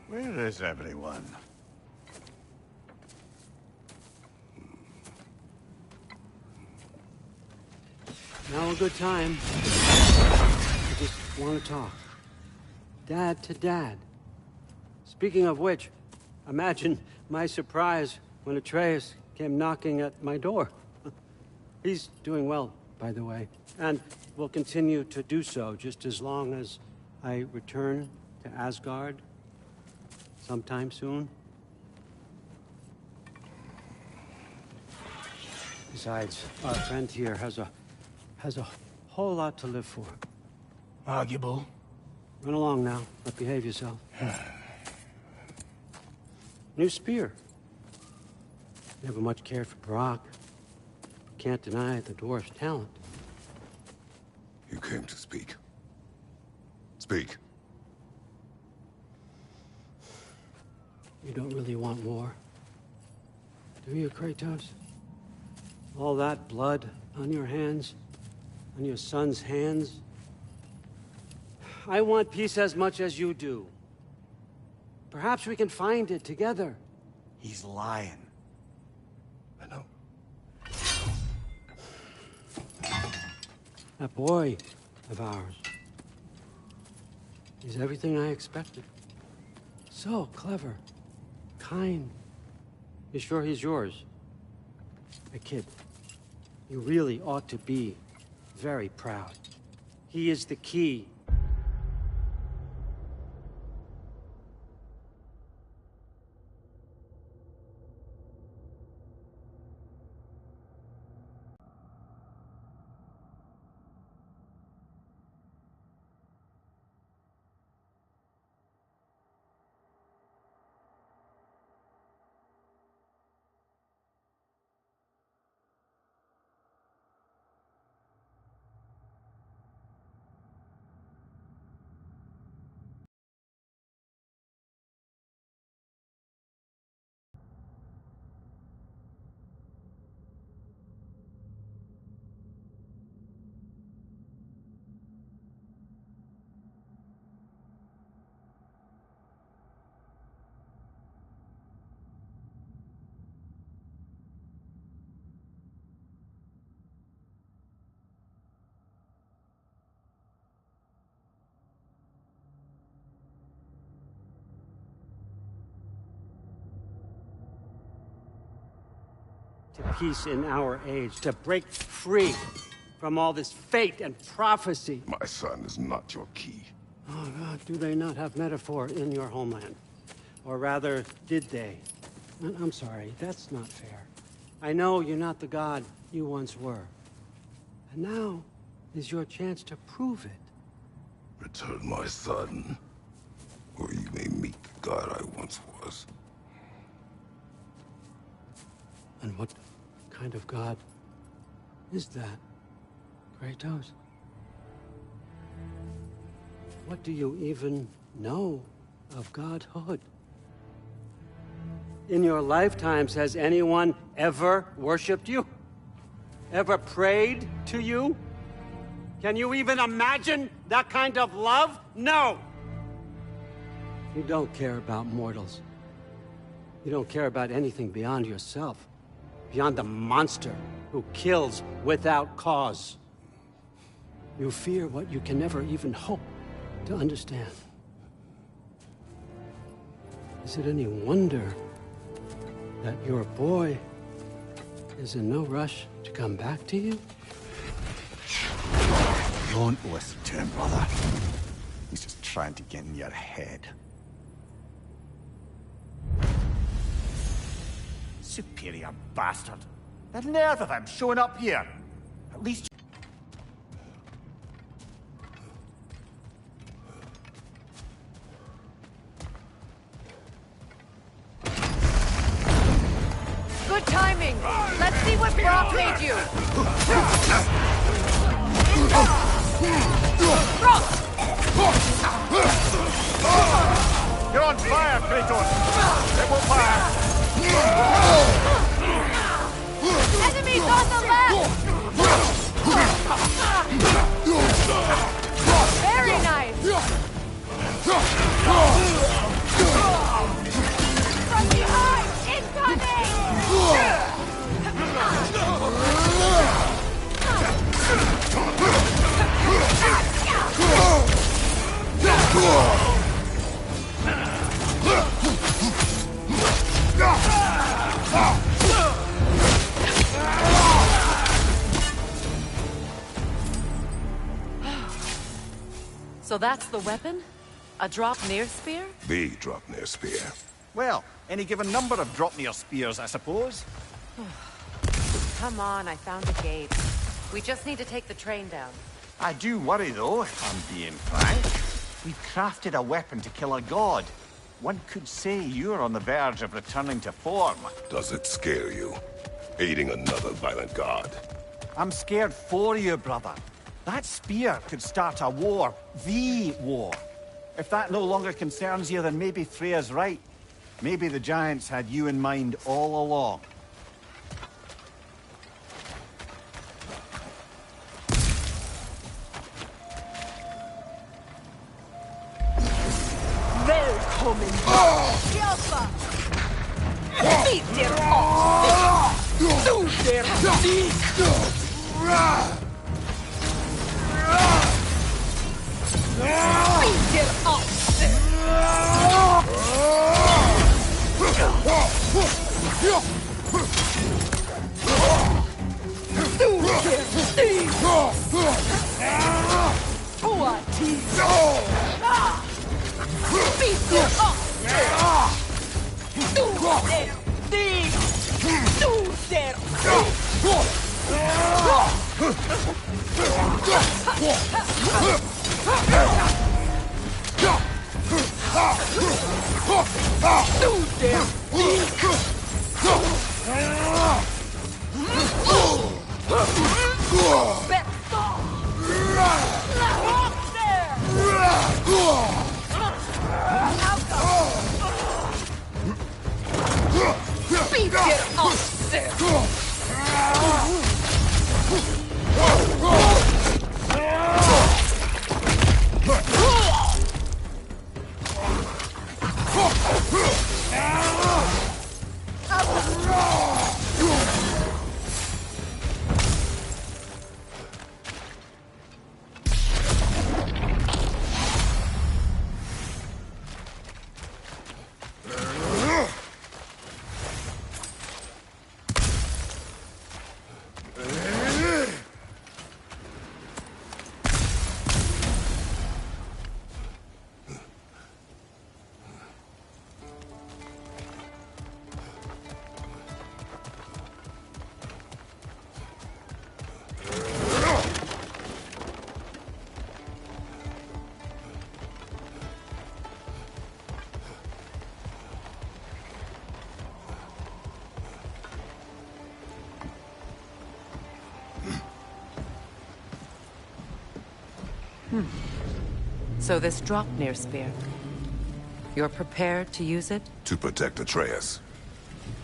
Where is everyone? Now a good time. I just want to talk. Dad to Dad. Speaking of which, imagine my surprise when Atreus came knocking at my door. He's doing well, by the way, and will continue to do so just as long as I return to Asgard sometime soon. Besides, our friend here has a whole lot to live for. Arguable. Run along now, but behave yourself. New spear. Never much cared for Brock. Can't deny the dwarf's talent. You came to speak. Speak. You don't really want war, do you, Kratos? All that blood on your hands, on your son's hands. I want peace as much as you do. Perhaps we can find it together. He's lying. I know. That boy of ours. He's everything I expected. So clever. Kind. You sure he's yours? A kid. You really ought to be very proud. He is the key. To peace in our age, to break free from all this fate and prophecy. My son is not your key. Oh, God, do they not have metaphor in your homeland? Or rather, did they? I'm sorry, that's not fair. I know you're not the god you once were. And now is your chance to prove it. Return my son, or you may meet the god I once was. And what kind of god is that, Kratos? What do you even know of godhood? In your lifetimes, has anyone ever worshipped you? Ever prayed to you? Can you even imagine that kind of love? No! You don't care about mortals. You don't care about anything beyond yourself. Beyond the monster who kills without cause. You fear what you can never even hope to understand. Is it any wonder that your boy is in no rush to come back to you? Don't listen to him, brother. He's just trying to get in your head. Superior bastard. The nerve of him showing up here. At least... Good timing. Let's see what Brock made you. Brock! You're on fire, Kratos! It will fire! Enemies on the left! Very nice! From behind! Incoming! So that's the weapon? A Draupnir spear? The Draupnir spear. Well, any given number of Draupnir spears, I suppose. Come on, I found a gate. We just need to take the train down. I do worry, though, if I'm being frank. We've crafted a weapon to kill a god. One could say you're on the verge of returning to form. Does it scare you? Aiding another violent god? I'm scared for you, brother. That spear could start a war. The war. If that no longer concerns you, then maybe Freya's right. Maybe the Giants had you in mind all along. Välkommen! Hjälpa! Bit er av! Stod er dit! Bit er av! Stod er dit! På tid! Bit er av! Stod er dit! Stod er So this Draupnir spear. You're prepared to use it? To protect Atreus.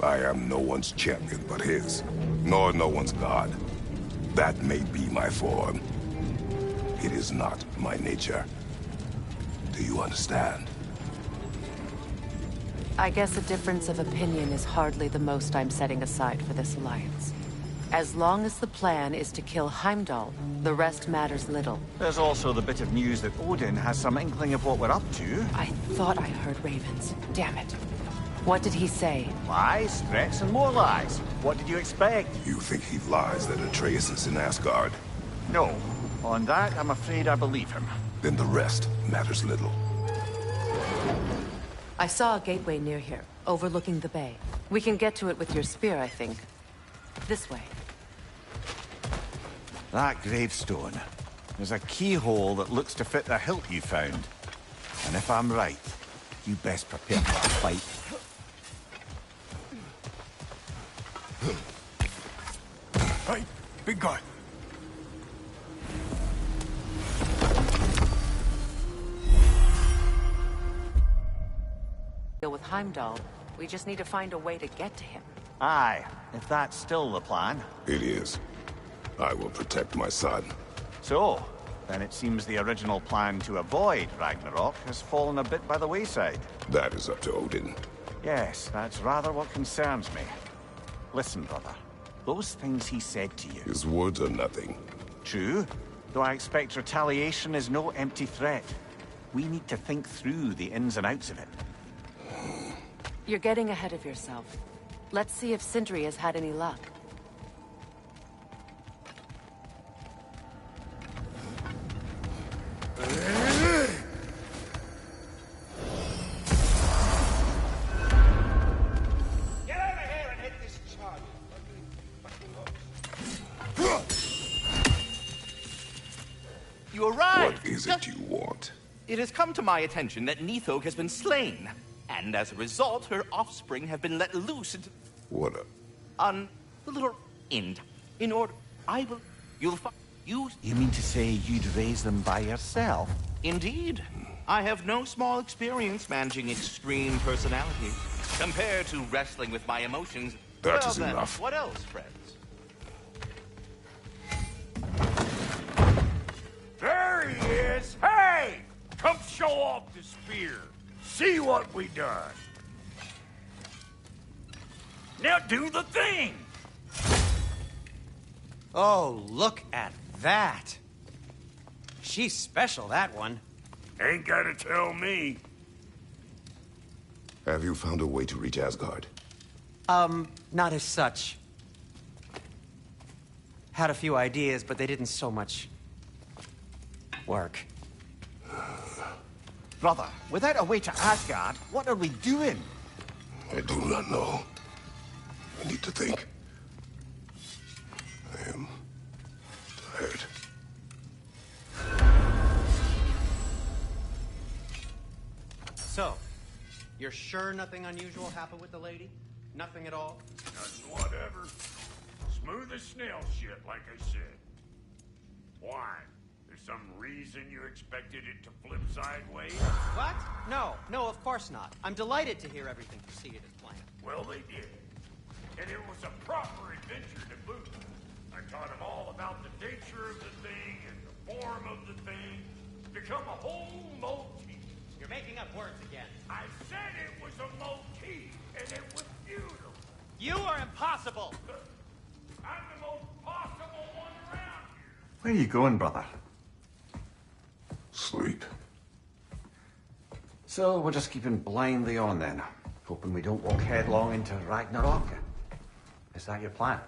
I am no one's champion but his, nor no one's god. That may be my form. It is not my nature. Do you understand? I guess a difference of opinion is hardly the most I'm setting aside for this alliance. As long as the plan is to kill Heimdall, the rest matters little. There's also the bit of news that Odin has some inkling of what we're up to. I thought I heard ravens. Damn it. What did he say? Lies, threats, and more lies. What did you expect? You think he lies that Atreus is in Asgard? No. On that, I'm afraid I believe him. then the rest matters little. I saw a gateway near here, overlooking the bay. We can get to it with your spear, I think. This way. That gravestone. There's a keyhole that looks to fit the hilt you found. And if I'm right, you best prepare for a fight. Hey, big guy. Deal with Heimdall. We just need to find a way to get to him. Aye, if that's still the plan. It is. I will protect my son. So, then it seems the original plan to avoid Ragnarok has fallen a bit by the wayside. That is up to Odin. Yes, that's rather what concerns me. Listen, brother. Those things he said to you. His words are nothing. True, though I expect retaliation is no empty threat. We need to think through the ins and outs of it. You're getting ahead of yourself. Let's see if Sindri has had any luck. Get over here and hit this charge. You arrived! What is it you want? It has come to my attention that Nithog has been slain, and as a result, her offspring have been let loose into... What a... on the little end. In order... You'll find... You... You mean to say you'd raise them by yourself? Indeed. I have no small experience managing extreme personalities. Compared to wrestling with my emotions... That well, is then, enough. What else, friends? There he is! Hey! Come show off the spear. See what we done. Now do the thing! Oh, look at that. She's special, that one. Ain't gotta tell me. Have you found a way to reach Asgard? Not as such. Had a few ideas, but they didn't so much work. Brother, without a way to Asgard, what are we doing? I do not know. I need to think. I am tired. So, you're sure nothing unusual happened with the lady? Nothing at all? Nothing whatever. Smooth as snail shit, like I said. Why? There's some reason you expected it to flip sideways? What? No, of course not. I'm delighted to hear everything proceeded as planned. Well, they did. And it was a proper adventure to boot. I taught them all about the nature of the thing and the form of the thing. Become a whole motif. You're making up words again. I said it was a motif, and it was beautiful. You are impossible! I'm the most possible one around here. Where are you going, brother? Sleep. So we're just keeping blindly on then, hoping we don't walk headlong into Ragnarok. Is that your plan?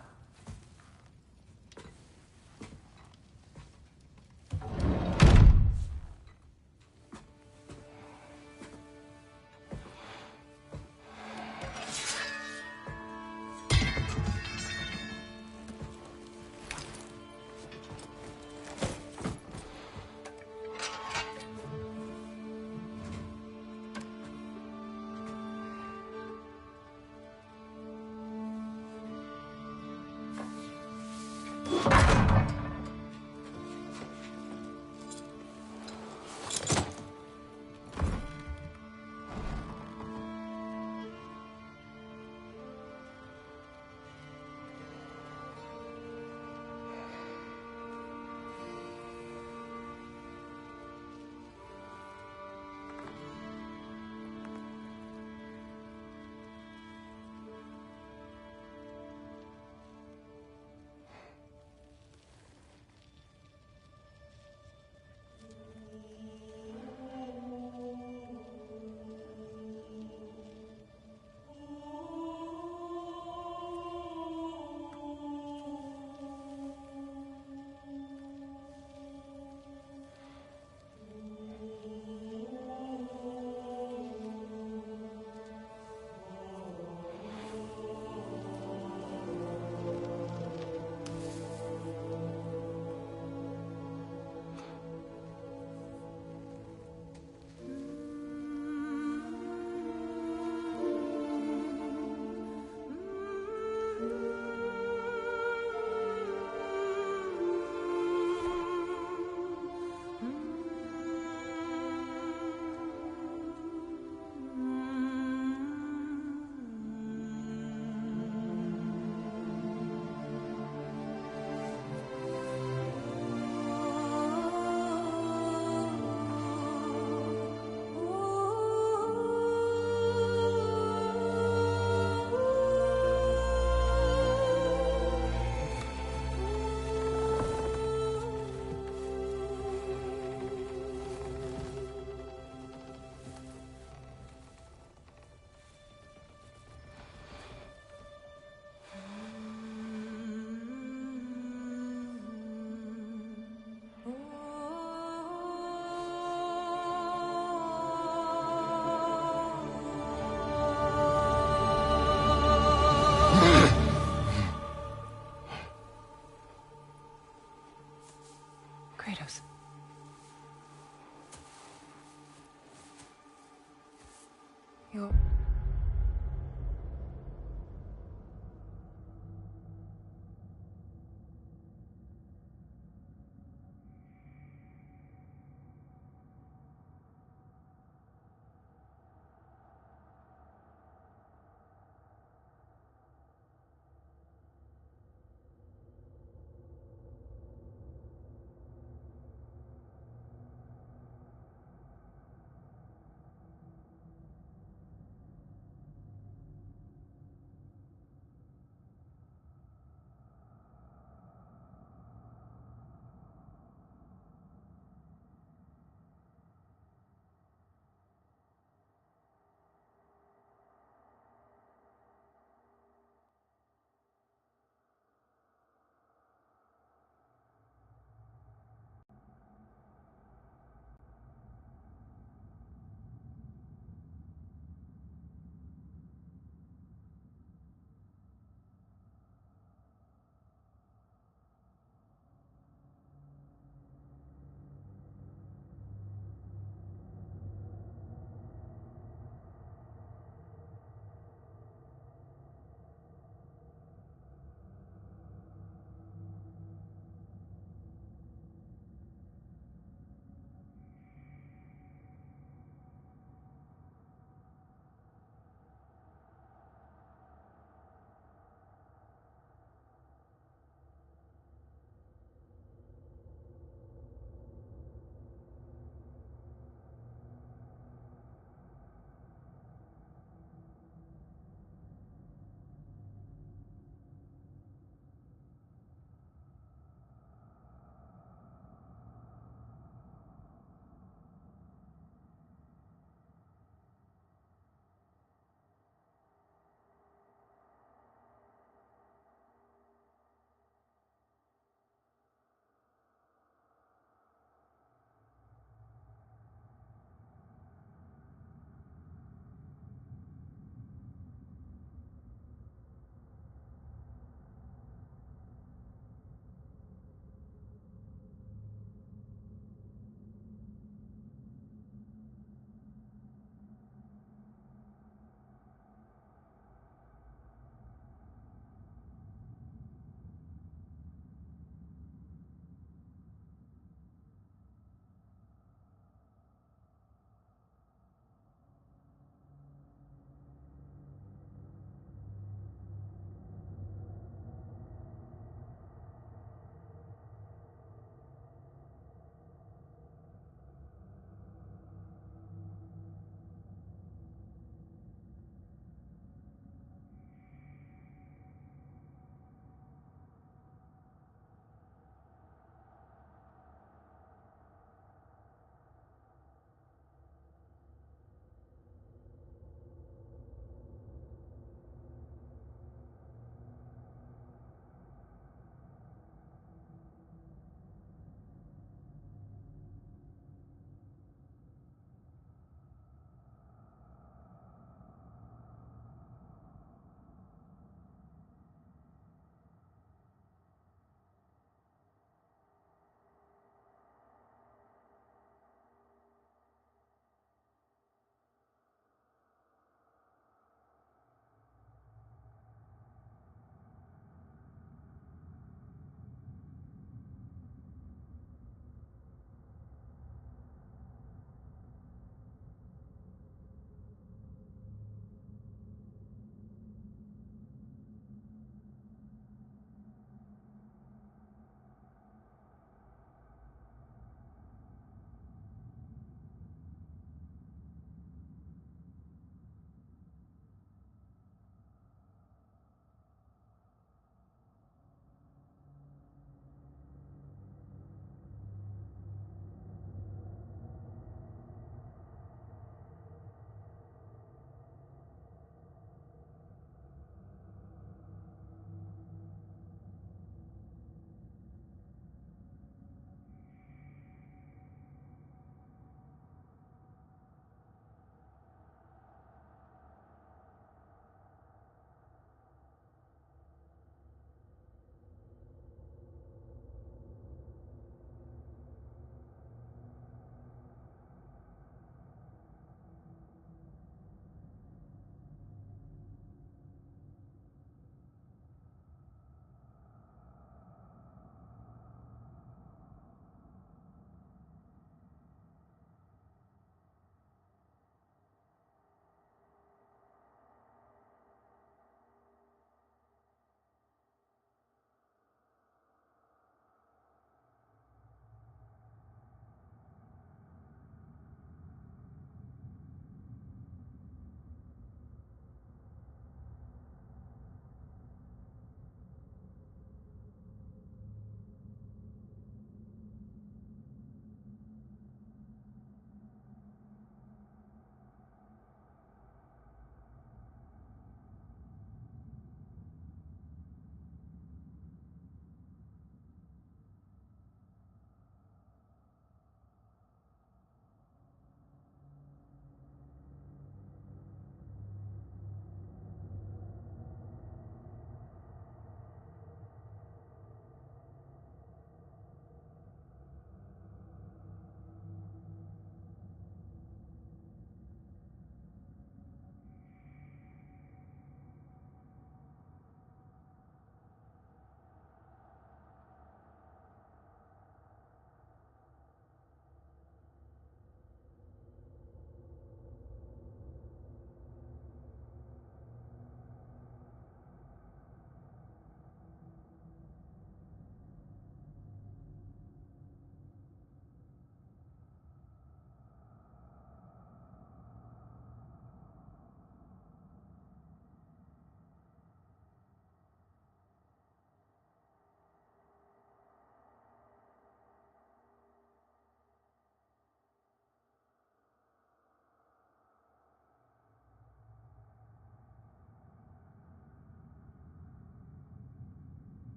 You're...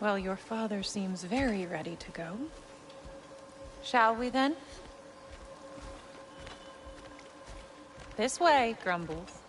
Well, your father seems very ready to go. Shall we then? This way, Grumbles.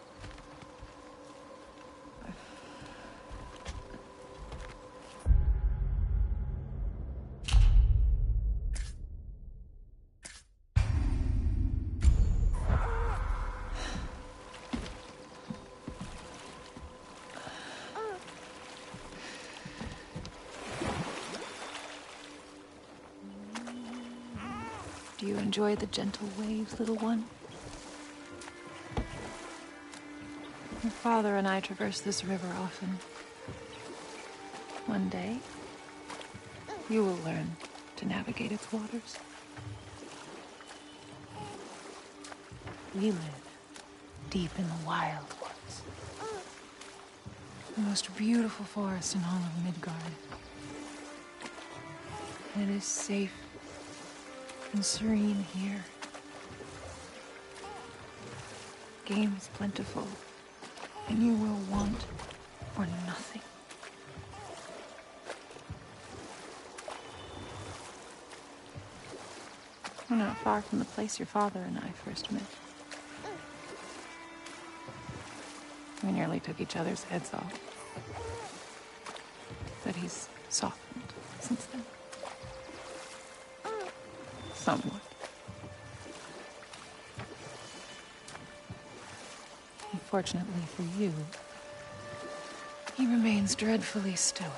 Do you enjoy the gentle waves, little one? Your father and I traverse this river often. One day, you will learn to navigate its waters. We live deep in the wild woods. The most beautiful forest in all of Midgard. It is safe and serene here. Game is plentiful, and you will want for nothing. We're not far from the place your father and I first met. We nearly took each other's heads off. But he's softened since then. Somewhat. Unfortunately for you, he remains dreadfully stoic.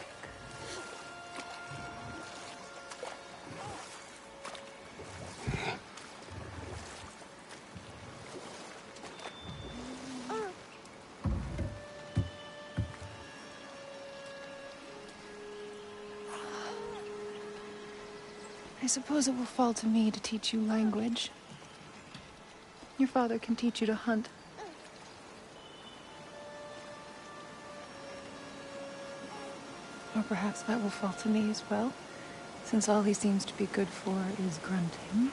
I suppose it will fall to me to teach you language. Your father can teach you to hunt. Or perhaps that will fall to me as well, since all he seems to be good for is grunting.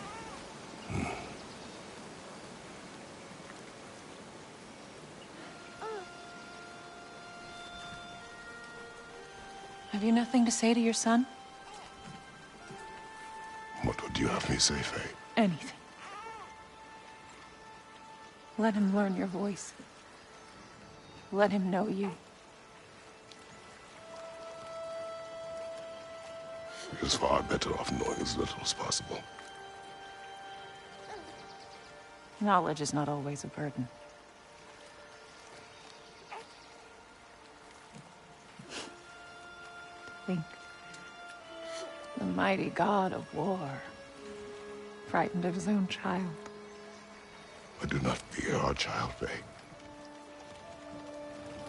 Have you nothing to say to your son? What would you have me say, Faye? Anything. Let him learn your voice. Let him know you. He is far better off knowing as little as possible. Knowledge is not always a burden. Think. The mighty god of war, frightened of his own child. I do not fear our child, Faye.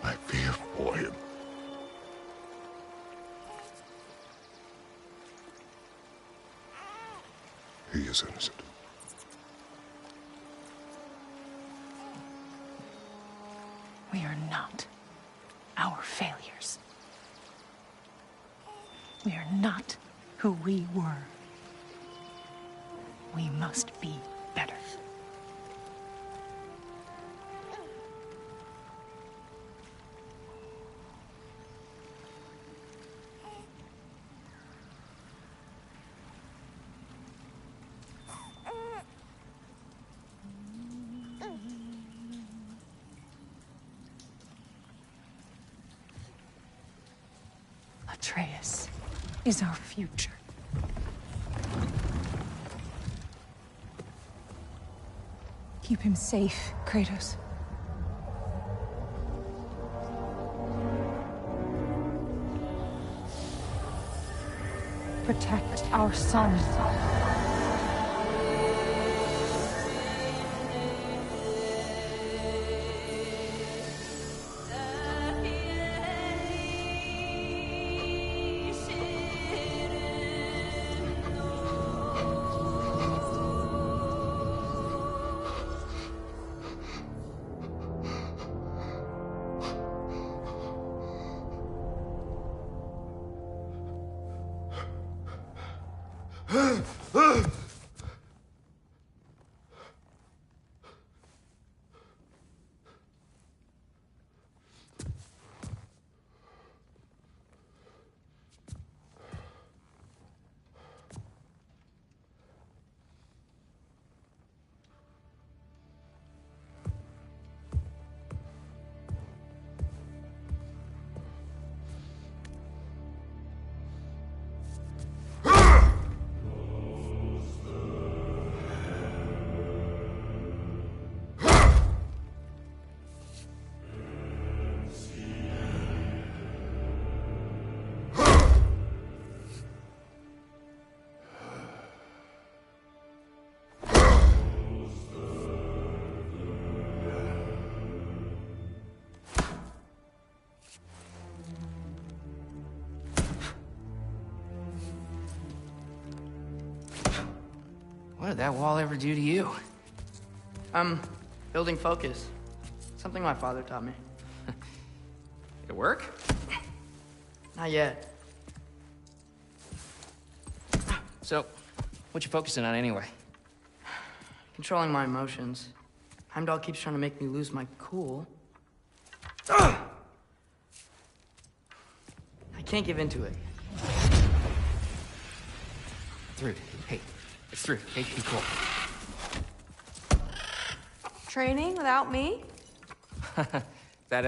I fear for him. He is innocent. We are not our failures. We are not who we were. We must be better. Atreus is our future. Keep him safe, Kratos. Protect our son. What did that wall ever do to you? Building focus. Something my father taught me. It work? Not yet. So, what you focusing on anyway? Controlling my emotions. Heimdall keeps trying to make me lose my cool. I can't give into it. Thrud, hey, it's Thrud. Hey, be cool. Training without me? That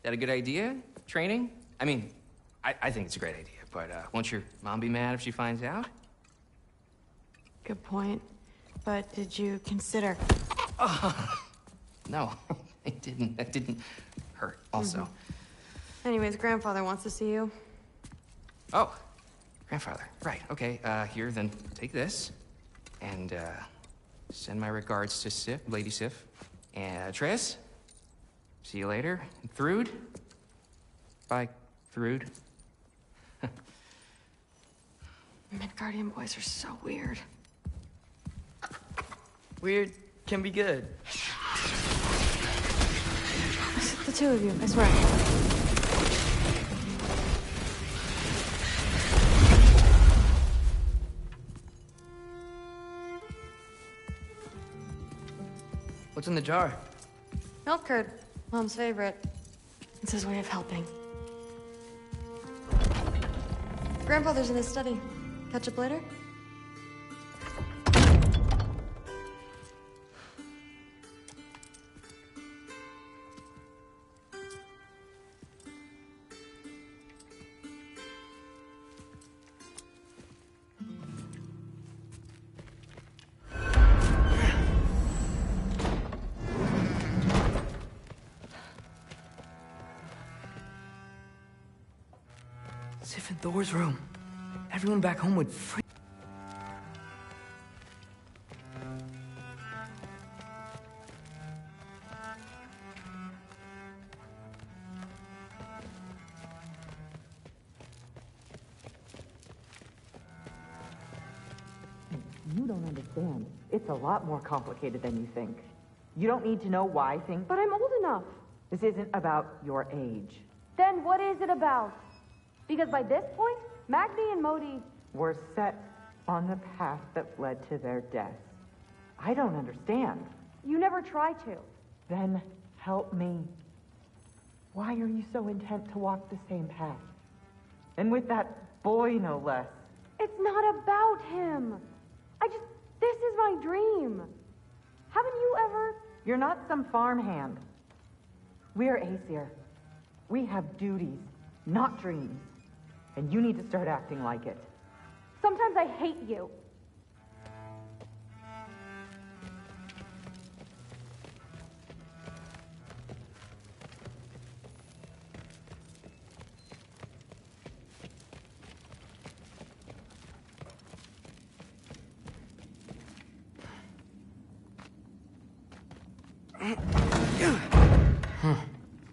a good idea? Training? I mean, I think it's a great idea, but won't your mom be mad if she finds out? Good point. But did you consider... No, I didn't. That didn't hurt, also. Anyways, grandfather wants to see you. Oh, grandfather. Right, okay. Here, then take this. And, send my regards to Sif, Lady Sif. And, Triss? See you later. And Thrud? Bye, Thrud. Midgardian boys are so weird. Weird can be good. It's the two of you, I swear. What's in the jar? Milk curd, Mom's favorite. It's his way of helping. Grandfather's in his study. Catch up later? Sif in Thor's room. Everyone back home would freak. You don't understand. It's a lot more complicated than you think. You don't need to know why things... But I'm old enough. This isn't about your age. Then what is it about? Because by this point, Magni and Modi... were set on the path that led to their deaths. I don't understand. You never try to. Then help me. Why are you so intent to walk the same path? And with that boy, no less. It's not about him. This is my dream. Haven't you ever... You're not some farmhand. We're Aesir. We have duties, not dreams. And you need to start acting like it. Sometimes I hate you.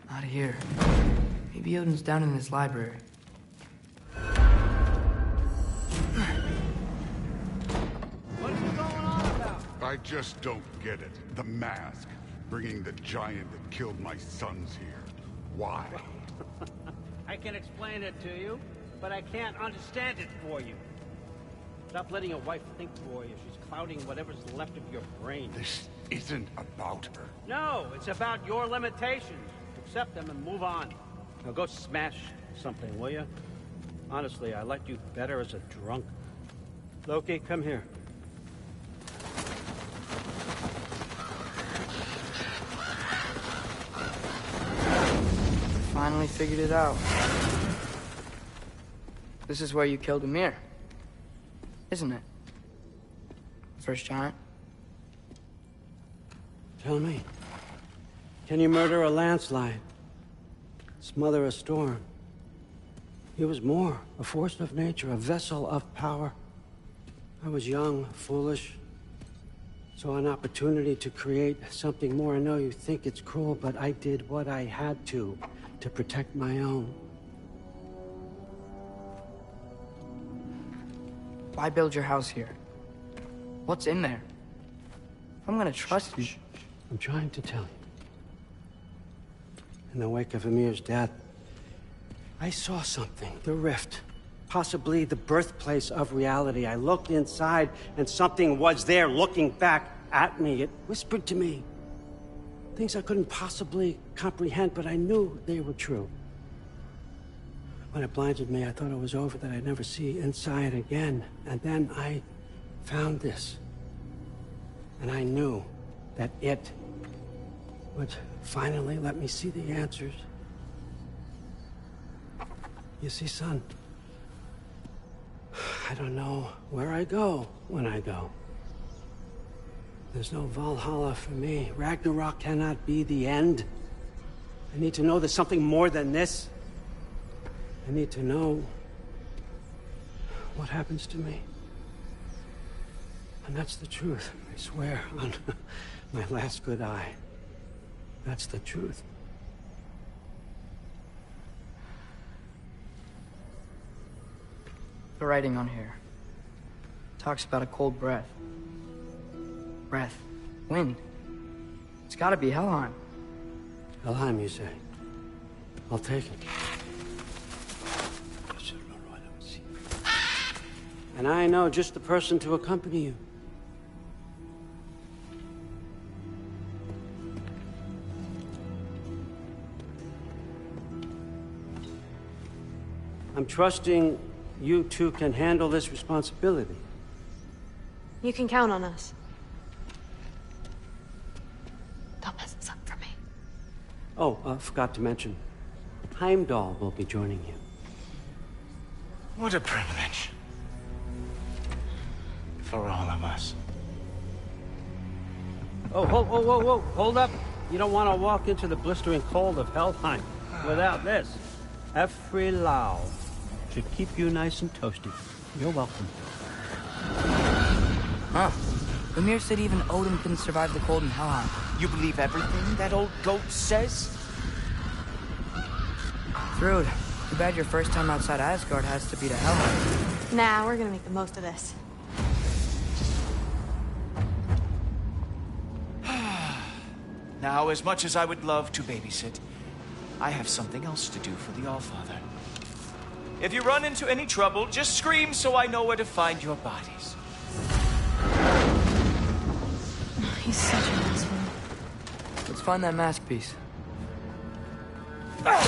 Not here. Maybe Odin's down in his library. I just don't get it. The mask. Bringing the giant that killed my sons here. Why? I can explain it to you, but I can't understand it for you. Stop letting your wife think for you. She's clouding whatever's left of your brain. This isn't about her. No, it's about your limitations. Accept them and move on. Now go smash something, will you? Honestly, I liked you better as a drunk. Loki, come here. Finally figured it out. This is where you killed Ymir. Isn't it? First giant? Tell me, can you murder a landslide? Smother a storm? He was more, a force of nature, a vessel of power. I was young, foolish, saw an opportunity to create something more. I know you think it's cruel, but I did what I had to protect my own. Why build your house here? What's in there? I'm gonna trust you. I'm trying to tell you. In the wake of Amir's death, I saw something. The rift. Possibly the birthplace of reality. I looked inside, and something was there looking back at me. It whispered to me things I couldn't possibly comprehend, but I knew they were true. When it blinded me, I thought it was over, that I'd never see inside again. And then I found this. And I knew that it would finally let me see the answers. You see, son, I don't know where I go when I go. There's no Valhalla for me. Ragnarok cannot be the end. I need to know there's something more than this. I need to know what happens to me. And that's the truth, I swear, on my last good eye. That's the truth. The writing on here talks about a cold breath. Breath. Wind. It's gotta be Helheim. Helheim, you say? I'll take it. And I know just the person to accompany you. I'm trusting you two can handle this responsibility. You can count on us. Don't mess this up for me. Oh, forgot to mention, Heimdall will be joining you. What a privilege. For all of us. Oh, whoa, hold up. You don't want to walk into the blistering cold of Helheim without this. Efri Lau should keep you nice and toasty. You're welcome. Huh. Ymir said even Odin couldn't survive the cold in Helheim. You believe everything that old goat says? Thrud, too bad your first time outside Asgard has to be to Helheim. Nah, we're gonna make the most of this. Now, as much as I would love to babysit, I have something else to do for the Allfather. If you run into any trouble, just scream so I know where to find your bodies. He's such an asshole. Let's find that mask piece. Ah!